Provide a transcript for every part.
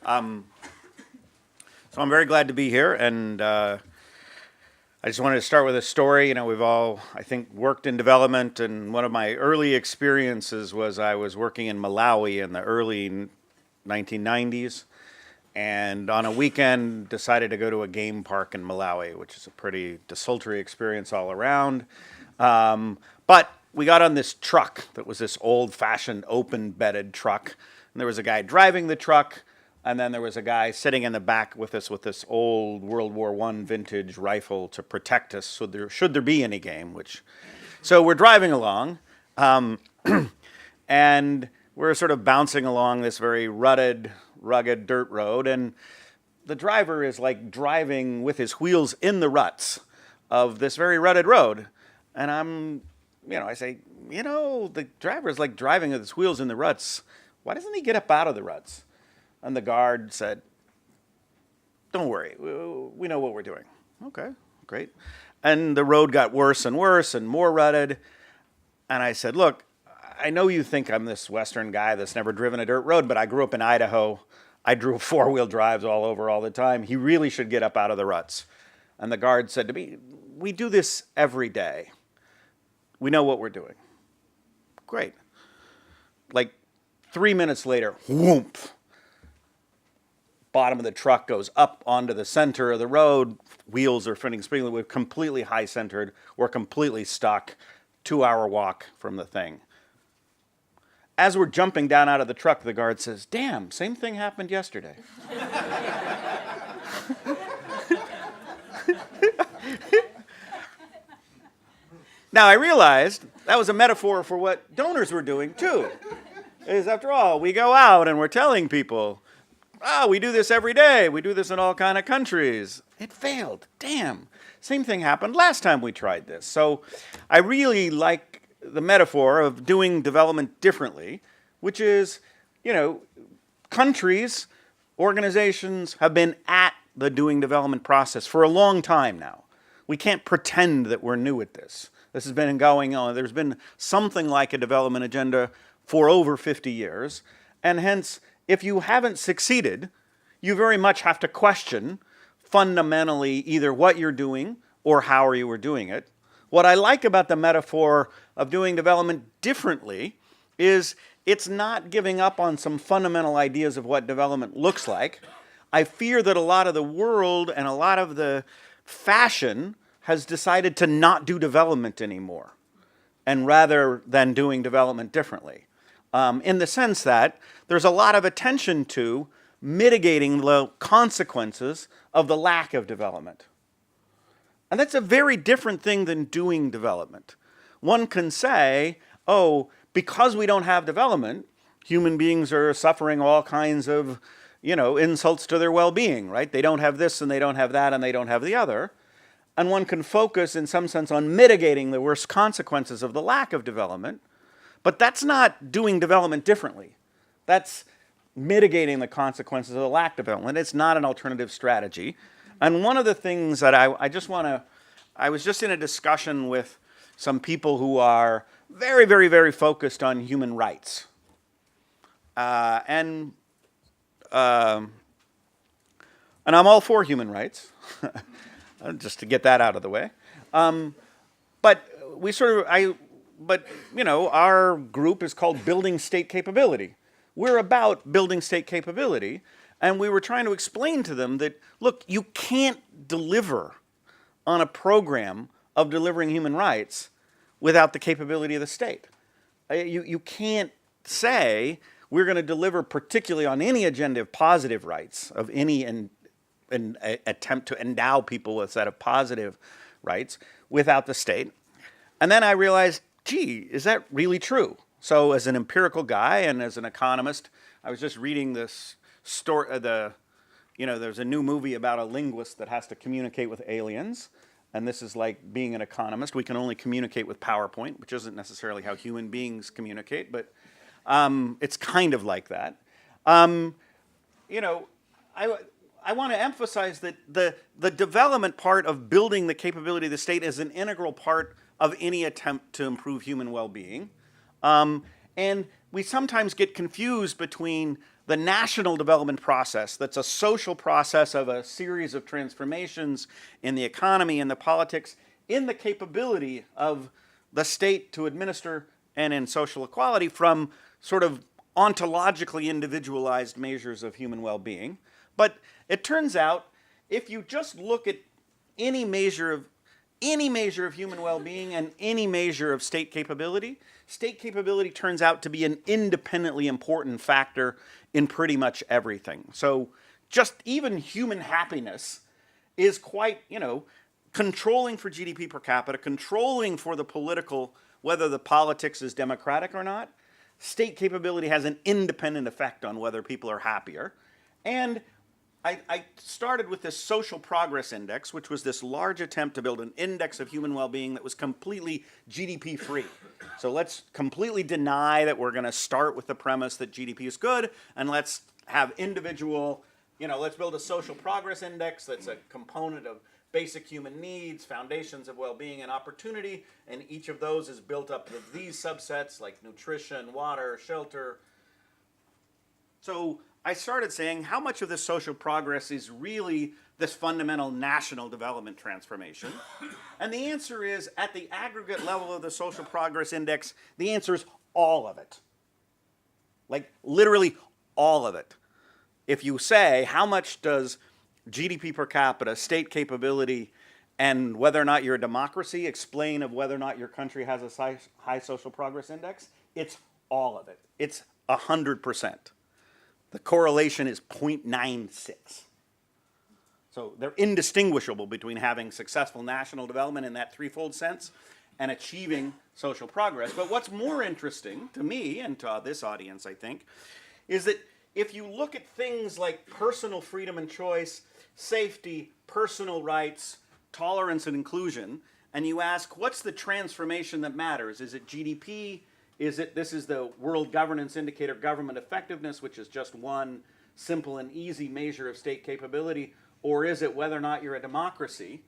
So I'm very glad to be here, and I just wanted to start with a story. You know, we've all, I think, worked in development, and one of my early experiences was I was working in Malawi in the early 1990s, and on a weekend decided to go to a game park in Malawi, which is a pretty desultory experience all around. But we got on this truck that was this old-fashioned open-bedded truck, and there was a guy driving the truck, and then there was a guy sitting in the back with us with this old World War I vintage rifle to protect us should there be any game. So we're driving along, and we're sort of bouncing along this very rugged dirt road, and the driver is like driving with his wheels in the ruts of this very rutted road. And I say, the driver is like driving with his wheels in the ruts. Why doesn't he get up out of the ruts? And the guard said, "Don't worry, we know what we're doing." Okay, great. And the road got worse and worse and more rutted. And I said, "Look, I know you think I'm this Western guy that's never driven a dirt road, but I grew up in Idaho. I drove four-wheel drives all over all the time. He really should get up out of the ruts." And the guard said to me, "We do this every day. We know what we're doing." Great. Like 3 minutes later, whoomp. Bottom of the truck goes up onto the center of the road. Wheels are fitting smoothly. We're completely high-centered. We're completely stuck. 2-hour walk from the thing. As we're jumping down out of the truck, the guard says, "Damn, same thing happened yesterday." Now, I realized that was a metaphor for what donors were doing, too. Is, after all, we go out and we're telling people, we do this every day. We do this in all kind of countries. It failed. Damn. Same thing happened last time we tried this. So I really like the metaphor of doing development differently, which is, countries, organizations have been at the doing development process for a long time now. We can't pretend that we're new at this. This has been going on. There's been something like a development agenda for over 50 years. And hence, if you haven't succeeded, you very much have to question fundamentally either what you're doing or how you are doing it. What I like about the metaphor of doing development differently is it's not giving up on some fundamental ideas of what development looks like. I fear that a lot of the world and a lot of the fashion has decided to not do development anymore, and rather than doing development differently. In the sense that there's a lot of attention to mitigating the consequences of the lack of development. And that's a very different thing than doing development. One can say, because we don't have development, human beings are suffering all kinds of, insults to their well-being, right? They don't have this and they don't have that and they don't have the other. And one can focus in some sense on mitigating the worst consequences of the lack of development. But that's not doing development differently. That's mitigating the consequences of the lack of development. It's not an alternative strategy. And one of the things that I was just in a discussion with some people who are very, very, very focused on human rights. And I'm all for human rights, just to get that out of the way. But our group is called Building State Capability. We're about building state capability, and we were trying to explain to them that, look, you can't deliver on a program of delivering human rights without the capability of the state. You can't say we're going to deliver particularly on any agenda of positive rights, of any attempt to endow people with a set of positive rights without the state. And then I realized, gee, is that really true? So as an empirical guy and as an economist, I was just reading this story, there's a new movie about a linguist that has to communicate with aliens. And this is like being an economist. We can only communicate with PowerPoint, which isn't necessarily how human beings communicate, but it's kind of like that. I want to emphasize that the development part of building the capability of the state is an integral part of any attempt to improve human well-being. And we sometimes get confused between the national development process, that's a social process of a series of transformations in the economy and the politics, in the capability of the state to administer and in social equality from sort of ontologically individualized measures of human well-being. But it turns out, if you just look at any measure of human well-being and any measure of state capability turns out to be an independently important factor in pretty much everything. So just even human happiness is quite, controlling for GDP per capita, controlling for the political, whether the politics is democratic or not. State capability has an independent effect on whether people are happier. And I started with this social progress index, which was this large attempt to build an index of human well-being that was completely GDP free. So let's completely deny that we're going to start with the premise that GDP is good, and let's have individual, let's build a social progress index that's a component of basic human needs, foundations of well-being and opportunity, and each of those is built up of these subsets like nutrition, water, shelter. So I started saying, how much of this social progress is really this fundamental national development transformation? And the answer is, at the aggregate level of the social progress index, the answer is all of it. Like, literally all of it. If you say, how much does GDP per capita, state capability, and whether or not you're a democracy explain of whether or not your country has a high social progress index, it's all of it. It's 100%. The correlation is 0.96. So they're indistinguishable between having successful national development in that threefold sense and achieving social progress. But what's more interesting to me and to this audience, I think, is that if you look at things like personal freedom and choice, safety, personal rights, tolerance and inclusion, and you ask, what's the transformation that matters? Is it GDP? This is the World Governance Indicator, government effectiveness, which is just one simple and easy measure of state capability, or is it whether or not you're a democracy?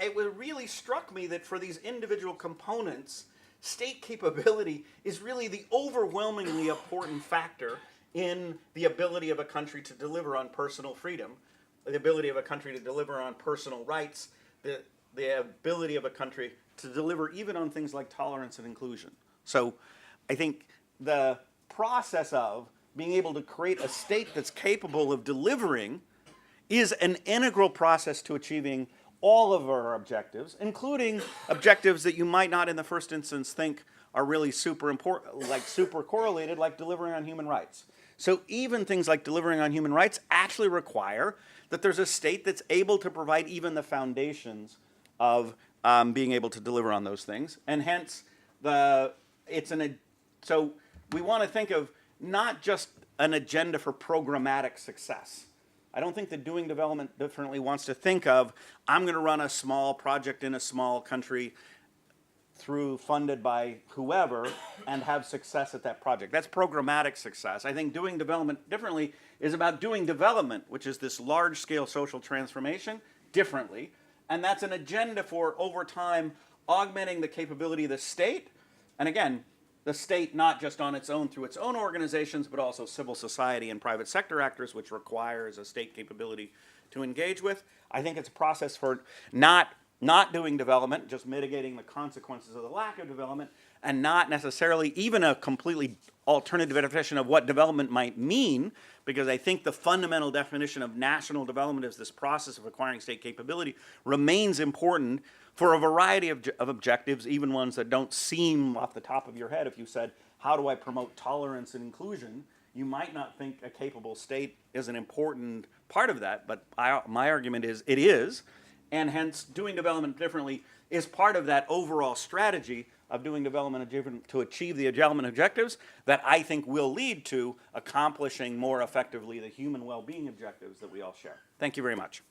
It really struck me that for these individual components, state capability is really the overwhelmingly important factor in the ability of a country to deliver on personal freedom, the ability of a country to deliver on personal rights, the ability of a country to deliver even on things like tolerance and inclusion. So I think the process of being able to create a state that's capable of delivering is an integral process to achieving all of our objectives, including objectives that you might not in the first instance think are really super important, like super correlated, like delivering on human rights. So even things like delivering on human rights actually require that there's a state that's able to provide even the foundations of being able to deliver on those things. And hence, so we want to think of not just an agenda for programmatic success. I don't think that doing development differently wants to think of, I'm going to run a small project in a small country funded by whoever and have success at that project. That's programmatic success. I think doing development differently is about doing development, which is this large-scale social transformation, differently. And that's an agenda for, over time, augmenting the capability of the state. And again, the state not just on its own through its own organizations, but also civil society and private sector actors, which requires a state capability to engage with. I think it's a process for not doing development, just mitigating the consequences of the lack of development, and not necessarily even a completely alternative definition of what development might mean, because I think the fundamental definition of national development as this process of acquiring state capability remains important for a variety of objectives, even ones that don't seem off the top of your head. If you said, how do I promote tolerance and inclusion, you might not think a capable state is an important part of that, but my argument is it is, and hence doing development differently is part of that overall strategy of doing development to achieve the development objectives that I think will lead to accomplishing more effectively the human well-being objectives that we all share. Thank you very much.